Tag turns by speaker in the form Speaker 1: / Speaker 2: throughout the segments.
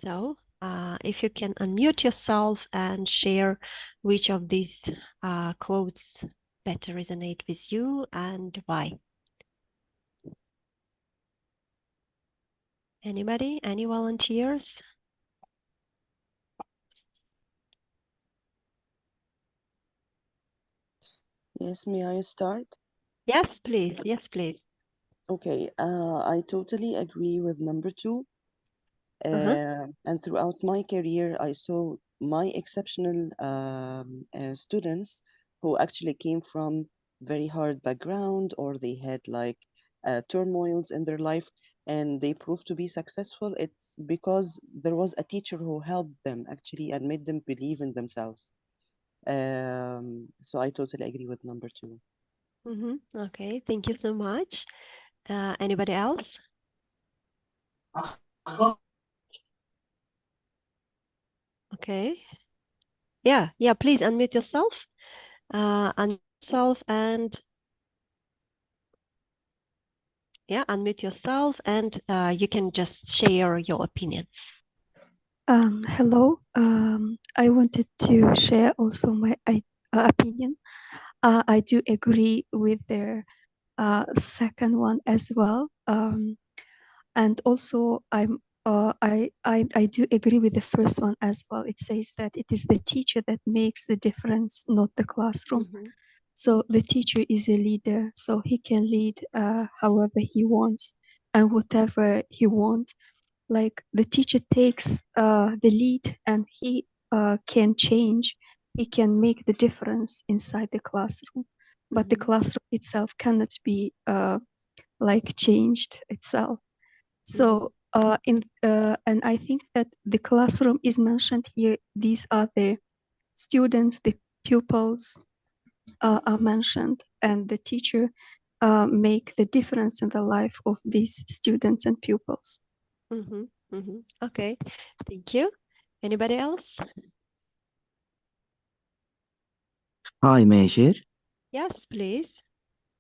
Speaker 1: So if you can unmute yourself and share which of these quotes better resonate with you and why. Anybody? Any volunteers?
Speaker 2: Yes, may I start?
Speaker 1: Yes, please. Yes, please.
Speaker 2: Okay, I totally agree with number 2. And throughout my career, I saw my exceptional students who actually came from very hard background, or they had like turmoils in their life, and they proved to be successful. It's because there was a teacher who helped them actually and made them believe in themselves. So I totally agree with number 2.
Speaker 1: Okay, thank you so much. Anybody else? Okay. Yeah, please unmute yourself. Unmute yourself and unmute yourself and you can just share your opinion.
Speaker 3: Hello. I wanted to share also my opinion. I do agree with the second one as well. And also I do agree with the first one as well. It says that it is the teacher that makes the difference, not the classroom. So the teacher is a leader, so he can lead however he wants and whatever he wants. Like the teacher takes the lead and he can change, he can make the difference inside the classroom. But the classroom itself cannot be like changed itself. So and I think that the classroom is mentioned here. These are the students, the pupils are mentioned, and the teacher make the difference in the life of these students and pupils.
Speaker 1: Okay, thank you. Anybody else?
Speaker 4: Hi, may I share?
Speaker 1: Yes, please.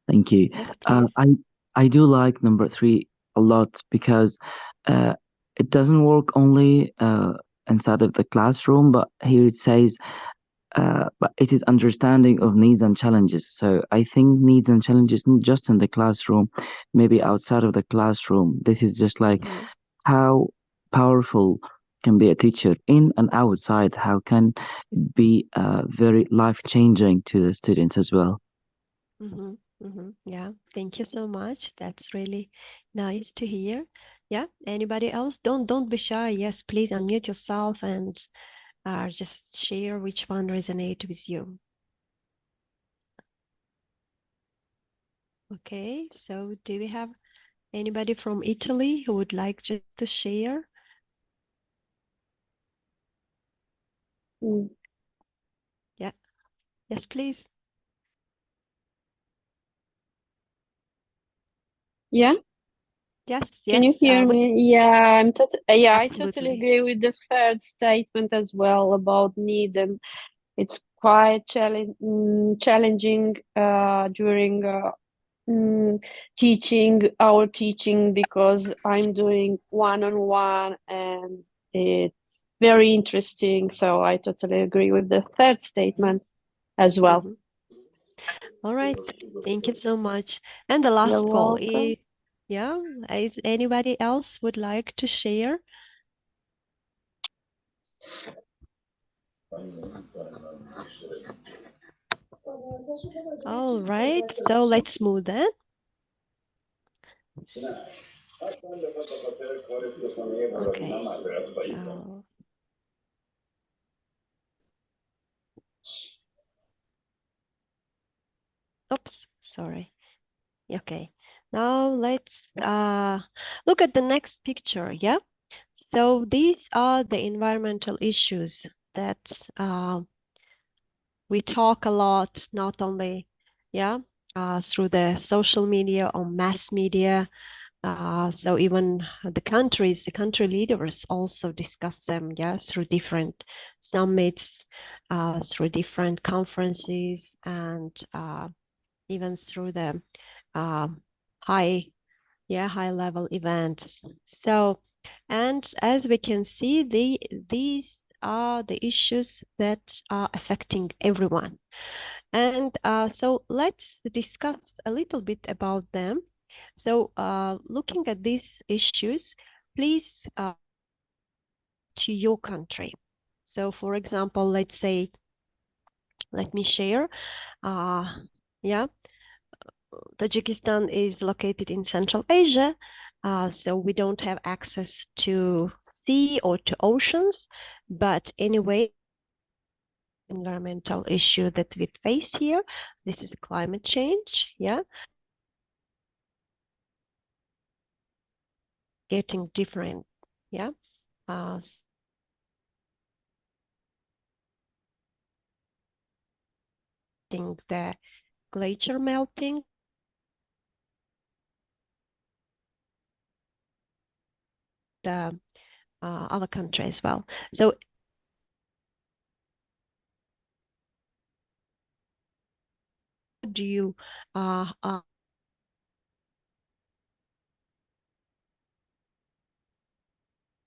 Speaker 4: Thank you.
Speaker 1: Yes, please.
Speaker 4: I do like number 3 a lot because it doesn't work only inside of the classroom, but here it says, but it is understanding of needs and challenges. So I think needs and challenges not just in the classroom, maybe outside of the classroom. This is just like how powerful can be a teacher in and outside. How can it be very life changing to the students as well?
Speaker 1: Yeah, thank you so much. That's really nice to hear. Yeah, anybody else? Don't be shy. Yes, please unmute yourself and just share which one resonates with you. Okay, so do we have anybody from Italy who would like just to share? Yeah, yes, please.
Speaker 5: Yeah.
Speaker 1: Yes,
Speaker 5: Can you hear me? Yeah, I totally agree with the third statement as well about need, and it's quite challenging during our teaching, because I'm doing one-on-one and it's very interesting. So I totally agree with the third statement as well.
Speaker 1: All right, thank you so much. And the last
Speaker 5: You're
Speaker 1: call,
Speaker 5: welcome.
Speaker 1: is anybody else would like to share? All right, so let's move then. Okay, so oops, sorry. Okay, now let's look at the next picture. Yeah, so these are the environmental issues that we talk a lot, not only through the social media or mass media. So even the country leaders also discuss them, through different summits, through different conferences, and even through the high level events. So And as we can see, these are the issues that are affecting everyone. And so let's discuss a little bit about them. So looking at these issues, please to your country. So for example, let's say, let me share. Yeah, Tajikistan is located in Central Asia, so we don't have access to sea or to oceans. But anyway, environmental issue that we face here, this is climate change. Yeah, getting different. Yeah, uh, the glacier melting, the other country as well. So do you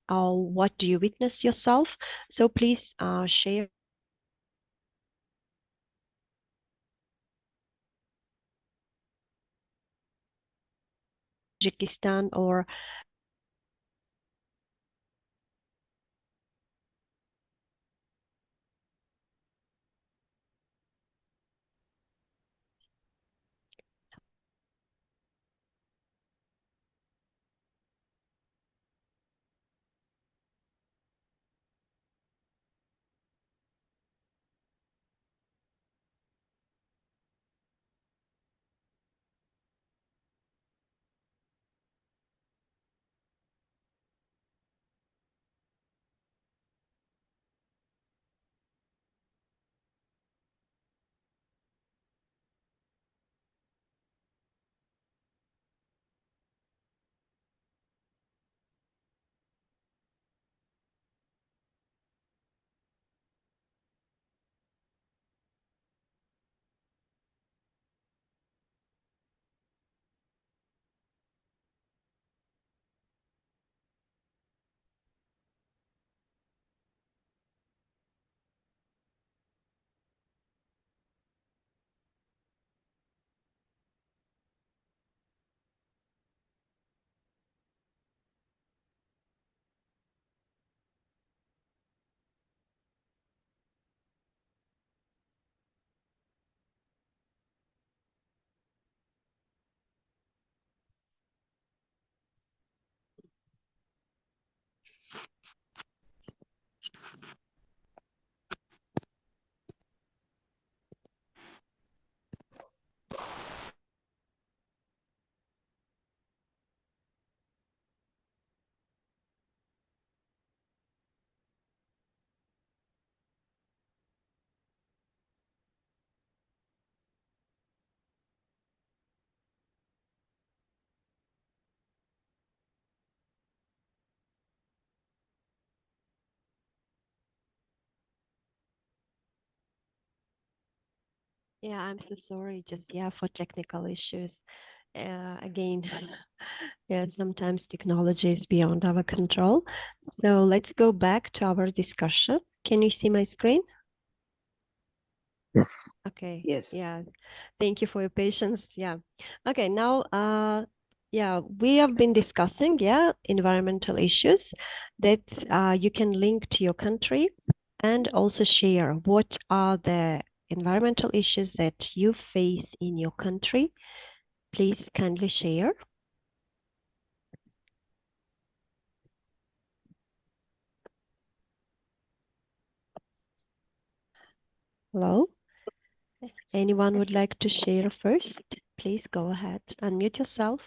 Speaker 1: or what do you witness yourself? So please share Tajikistan or yeah, I'm so sorry, just for technical issues. Again, yeah, sometimes technology is beyond our control. So let's go back to our discussion. Can you see my screen?
Speaker 4: Yes.
Speaker 1: Okay.
Speaker 2: Yes.
Speaker 1: Yeah. Thank you for your patience. Yeah. Okay. Now, we have been discussing, environmental issues that you can link to your country and also share what are the environmental issues that you face in your country. Please kindly share. Hello. Anyone would like to share first? Please go ahead. Unmute yourself.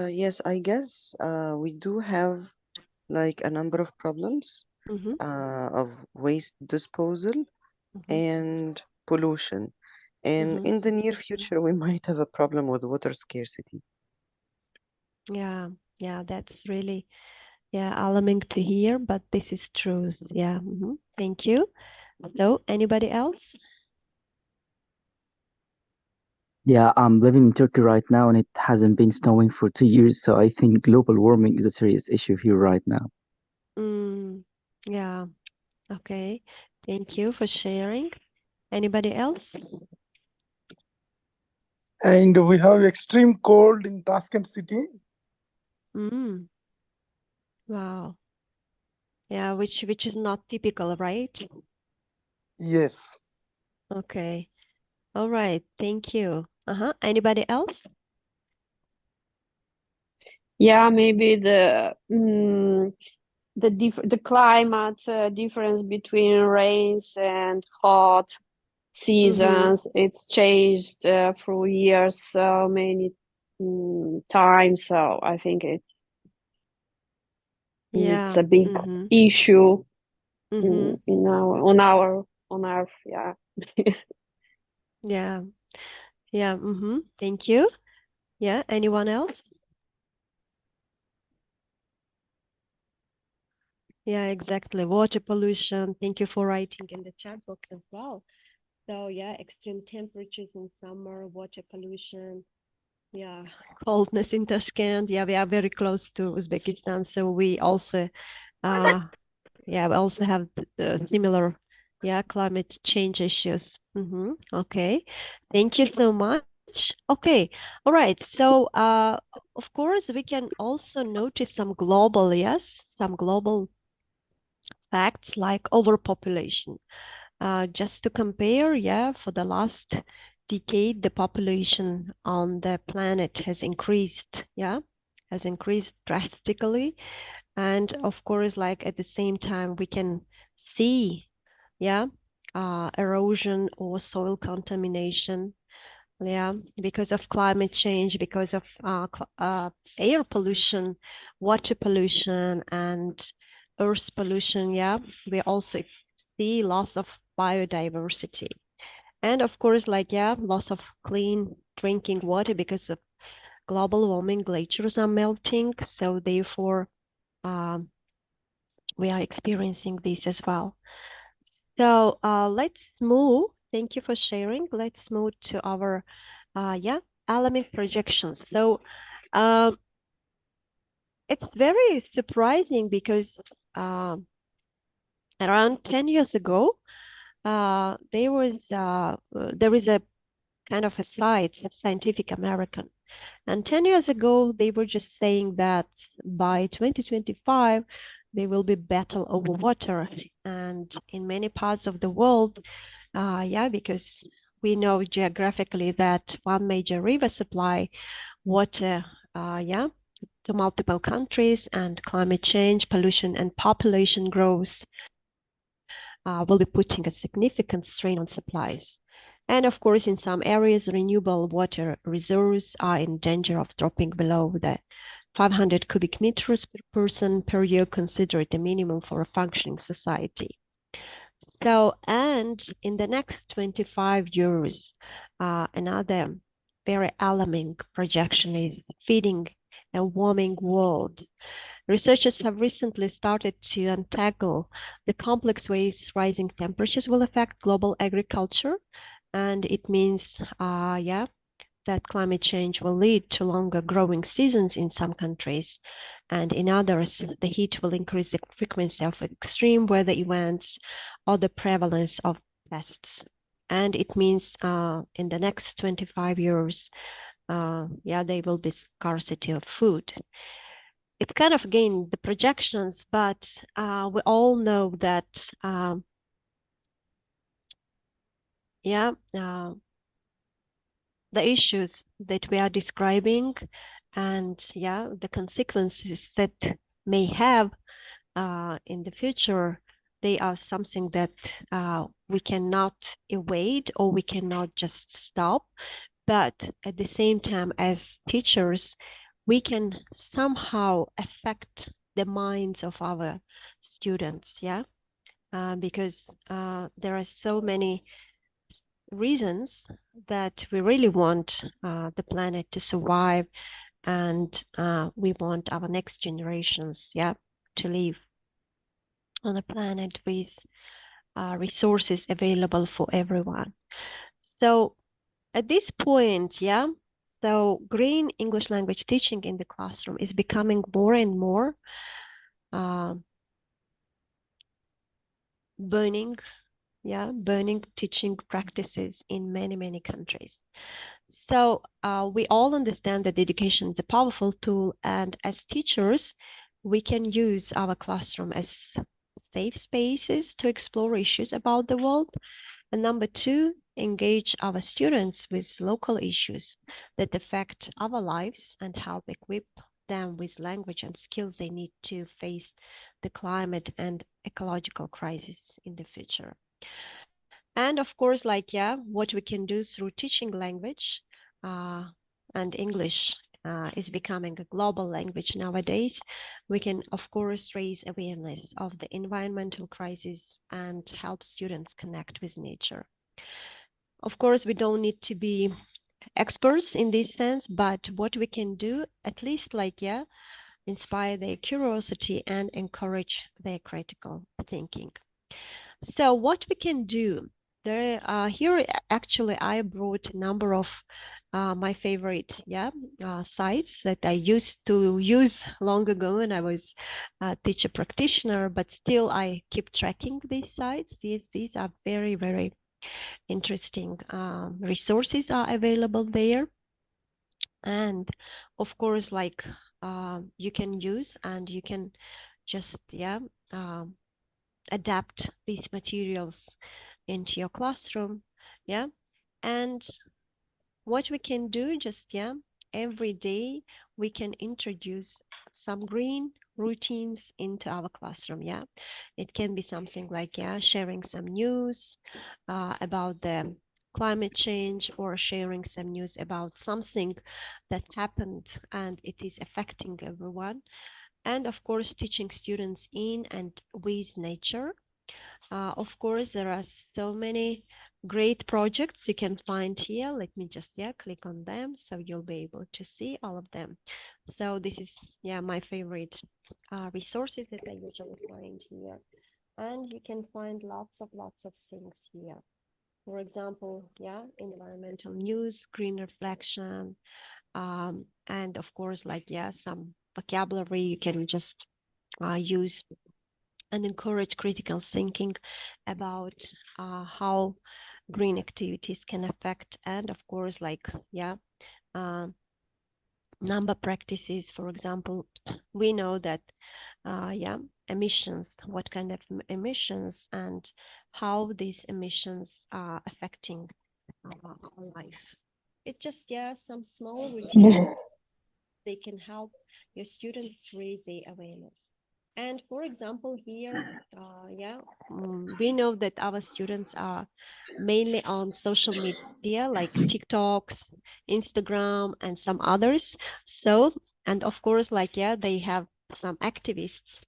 Speaker 2: Yes, I guess we do have like a number of problems
Speaker 1: Mm-hmm.
Speaker 2: of waste disposal
Speaker 1: Mm-hmm.
Speaker 2: and pollution. And
Speaker 1: Mm-hmm.
Speaker 2: in the near future, we might have a problem with water scarcity.
Speaker 1: Yeah, that's really alarming to hear, but this is true. Yeah. Thank you. So, anybody else?
Speaker 4: Yeah, I'm living in Turkey right now and it hasn't been snowing for 2 years, so I think global warming is a serious issue here right now.
Speaker 1: Yeah. Okay. Thank you for sharing. Anybody else?
Speaker 6: And we have extreme cold in Tashkent city.
Speaker 1: Wow. Yeah, which is not typical, right?
Speaker 6: Yes.
Speaker 1: Okay. All right. Thank you. Anybody else?
Speaker 5: Yeah, maybe the climate difference between rains and hot seasons, it's changed through years so many times. So I think it's a big issue in on Earth. Yeah.
Speaker 1: Yeah. Yeah. Thank you. Yeah. Anyone else? Yeah, exactly. Water pollution. Thank you for writing in the chat box as well. So yeah, extreme temperatures in summer, water pollution. Yeah, coldness in Tashkent. Yeah, we are very close to Uzbekistan, so we also, we also have the similar, climate change issues. Okay, thank you so much. Okay, all right. So, of course, we can also notice some global facts like overpopulation. Just to compare, for the last decade, the population on the planet has increased, has increased drastically. And of course, like at the same time, we can see, erosion or soil contamination, because of climate change, because of air pollution, water pollution, and earth pollution. We also see loss of biodiversity. And of course, loss of clean drinking water because of global warming, glaciers are melting. So therefore, we are experiencing this as well. So let's move. Thank you for sharing. Let's move to our element projections. So it's very surprising because around 10 years ago, there is a kind of a site of Scientific American. And 10 years ago, they were just saying that by 2025, there will be battle over water. And in many parts of the world, because we know geographically that one major river supply water, to multiple countries, and climate change, pollution, and population growth will be putting a significant strain on supplies. And of course, in some areas, renewable water reserves are in danger of dropping below the 500 cubic meters per person per year, considered the minimum for a functioning society. So, and in the next 25 years, another very alarming projection is feeding a warming world. Researchers have recently started to untangle the complex ways rising temperatures will affect global agriculture. And it means, that climate change will lead to longer growing seasons in some countries. And in others, the heat will increase the frequency of extreme weather events or the prevalence of pests. And it means in the next 25 years, there will be scarcity of food. It's kind of, again, the projections, but we all know that, the issues that we are describing and the consequences that may have in the future, they are something that we cannot evade or we cannot just stop. But at the same time, as teachers, we can somehow affect the minds of our students, because there are so many reasons that we really want the planet to survive, and we want our next generations, to live on a planet with resources available for everyone. So at this point, yeah, so green English language teaching in the classroom is becoming more and more burning teaching practices in many, many countries. So we all understand that education is a powerful tool, and as teachers, we can use our classroom as safe spaces to explore issues about the world. And number two, engage our students with local issues that affect our lives and help equip them with language and skills they need to face the climate and ecological crisis in the future. And of course, like, yeah, what we can do through teaching language and English is becoming a global language nowadays. We can, of course, raise awareness of the environmental crisis and help students connect with nature. Of course, we don't need to be experts in this sense, but what we can do, at least, like, yeah, inspire their curiosity and encourage their critical thinking. So what we can do there, here actually I brought a number of my favorite sites that I used to use long ago when I was a teacher practitioner, but still I keep tracking these sites. These are very, very interesting resources are available there. And of course, like you can use and you can just adapt these materials into your classroom. And what we can do, just every day we can introduce some green routines into our classroom. It can be something like sharing some news about the climate change, or sharing some news about something that happened and it is affecting everyone. And of course, teaching students in and with nature. Of course, there are so many great projects you can find here. Let me just click on them so you'll be able to see all of them. So this is my favorite resources that I usually find here. And you can find lots of things here. For example, environmental news, green reflection, and of course, like some vocabulary you can just use and encourage critical thinking about how green activities can affect. And of course, like number practices. For example, we know that emissions, what kind of emissions and how these emissions are affecting our life. It's just some small routines. They can help your students to raise their awareness. And for example, here, we know that our students are mainly on social media like TikToks, Instagram, and some others. So, and of course, like, they have some activists,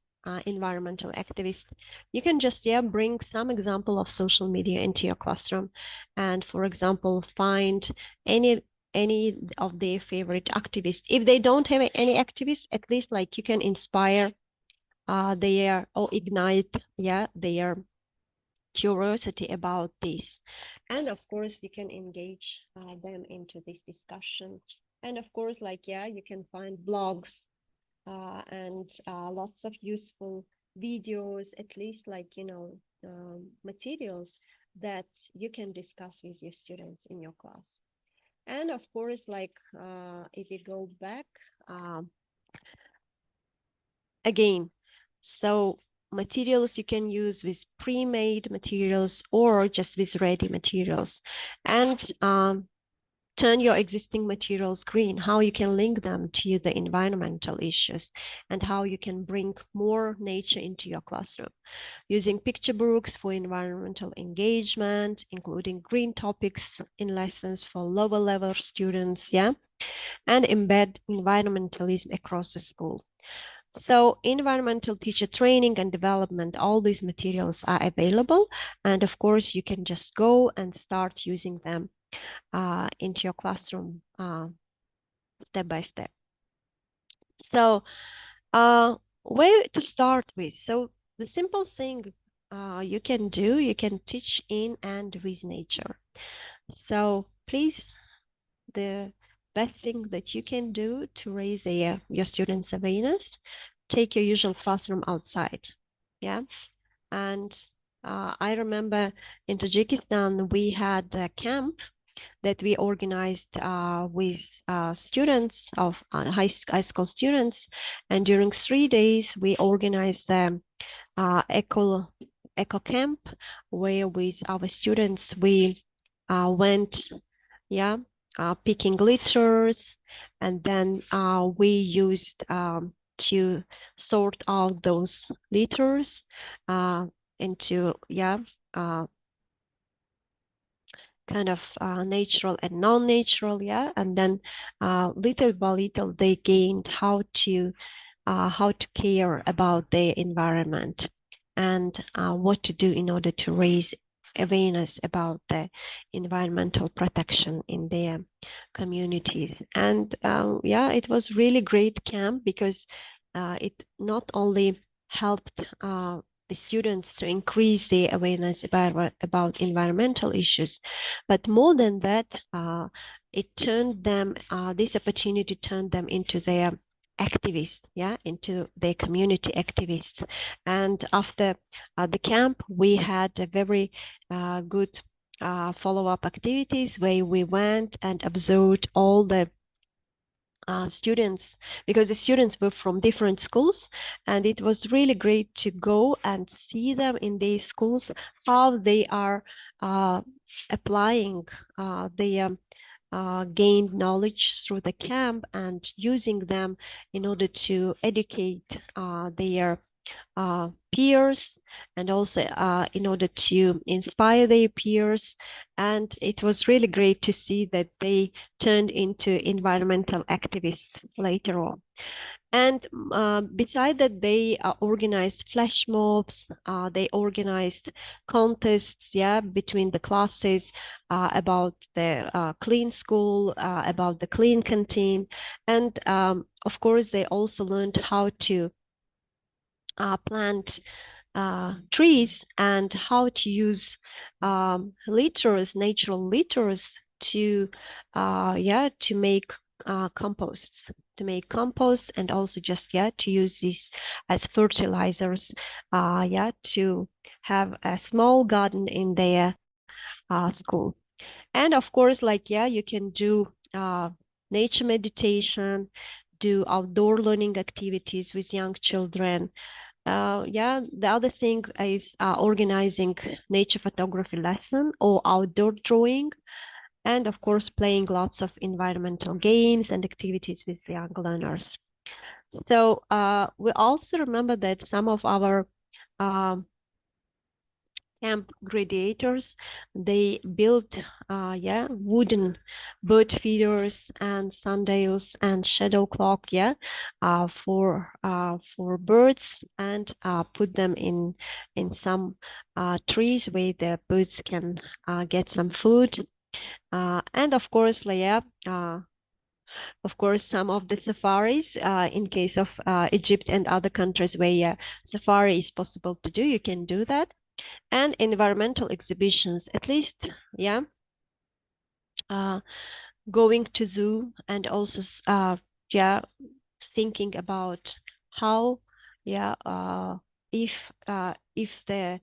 Speaker 1: environmental activists. You can just, bring some example of social media into your classroom. And for example, find any of their favorite activists. If they don't have any activists, at least like you can inspire their or ignite their curiosity about this. And of course you can engage them into this discussion. And of course, like you can find blogs and lots of useful videos, at least like materials that you can discuss with your students in your class. And of course, like if you go back again, so materials you can use with pre-made materials or just with ready materials. And turn your existing materials green, how you can link them to the environmental issues, and how you can bring more nature into your classroom. Using picture books for environmental engagement, including green topics in lessons for lower level students, and embed environmentalism across the school. So environmental teacher training and development, all these materials are available. And of course, you can just go and start using them into your classroom step by step. So where to start with? So the simple thing you can do, you can teach in and with nature. So please the best thing that you can do to raise your students' awareness, take your usual classroom outside. Yeah. And I remember in Tajikistan, we had a camp that we organized with students of high school students. And during 3 days, we organized eco camp where with our students we went, yeah, picking litters, and then we used to sort out those litters into kind of natural and non-natural, and then little by little they gained how to care about their environment and what to do in order to raise awareness about the environmental protection in their communities. And it was really great camp because it not only helped the students to increase their awareness about environmental issues, but more than that, it turned them, this opportunity turned them into their activists, into their community activists. And after the camp, we had a very good follow-up activities where we went and observed all the students, because the students were from different schools, and it was really great to go and see them in these schools, how they are applying their gained knowledge through the camp and using them in order to educate their peers, and also in order to inspire their peers. And it was really great to see that they turned into environmental activists later on. And beside that, they organized flash mobs, they organized contests, between the classes about the clean school, about the clean canteen. And of course, they also learned how to plant trees and how to use litters, natural litters, to make composts, and also just to use these as fertilizers, to have a small garden in their school. And of course, you can do nature meditation, do outdoor learning activities with young children. The other thing is organizing nature photography lesson or outdoor drawing, and of course playing lots of environmental games and activities with young learners. So we also remember that some of our camp gladiators, they built wooden bird feeders and sundials and shadow clock for birds, and put them in some trees where the birds can get some food. And of course, some of the safaris, in case of Egypt and other countries where safari is possible to do, you can do that. And environmental exhibitions, at least, going to zoo, and also thinking about how if the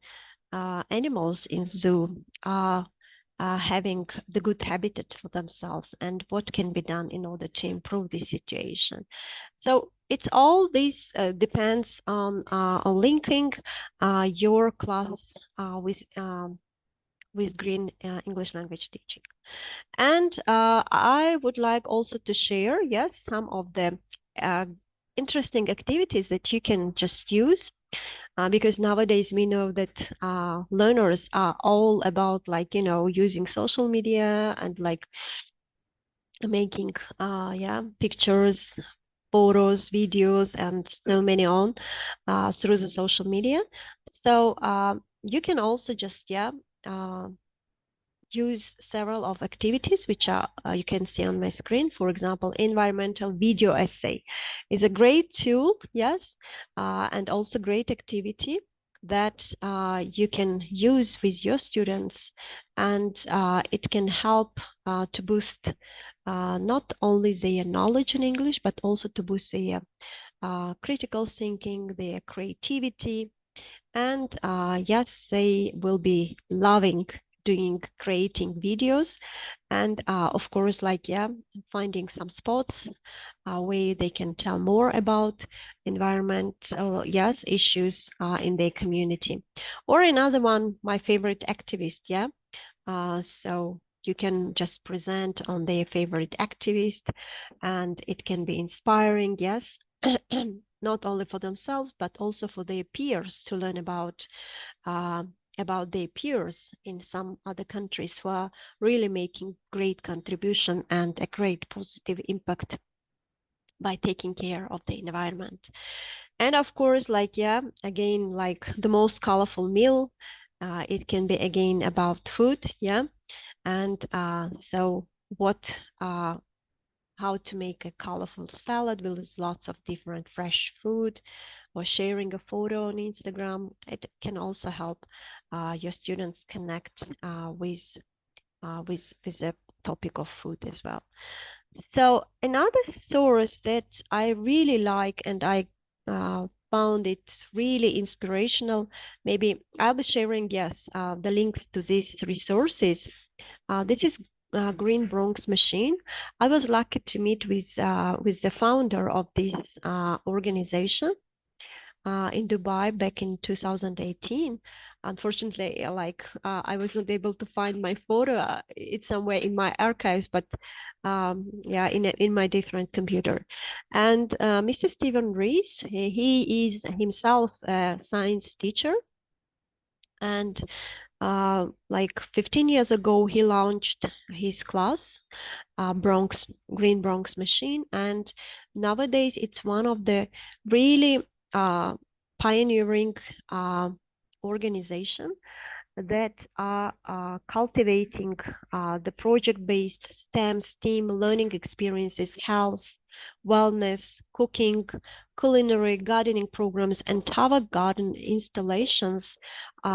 Speaker 1: animals in zoo are having the good habitat for themselves, and what can be done in order to improve the situation. So it's all this depends on linking your class with Green English language teaching. And I would like also to share, some of the interesting activities that you can just use, because nowadays we know that learners are all about using social media and making pictures, photos, videos, and so many on through the social media. So you can also just use several of activities which are you can see on my screen. For example, environmental video essay is a great tool, and also great activity that you can use with your students, and it can help to boost not only their knowledge in English, but also to boost their critical thinking, their creativity, and yes, they will be loving creating videos, and of course, like, yeah, finding some spots where they can tell more about environmental, yes, issues in their community. Or another one, my favorite activist, yeah. So you can just present on their favorite activist, and it can be inspiring, yes, not only for themselves, but also for their peers to learn about their peers in some other countries who are really making great contribution and a great positive impact by taking care of the environment. And of course, like, yeah, again, like the most colorful meal, it can be again about food, yeah. And so what how to make a colorful salad with lots of different fresh food, or sharing a photo on Instagram. It can also help your students connect with the topic of food as well. So another source that I really like, and I found it really inspirational, maybe I'll be sharing, yes, the links to these resources. This is Green Bronx Machine. I was lucky to meet with the founder of this organization in Dubai back in 2018. Unfortunately, like I was not able to find my photo. It's somewhere in my archives, but yeah, in my different computer. And Mr. Stephen Rees, he is himself a science teacher, and like 15 years ago, he launched his class, Green Bronx Machine, and nowadays it's one of the really pioneering organization that are cultivating the project-based STEM learning experiences, health, wellness, cooking, culinary, gardening programs, and tower garden installations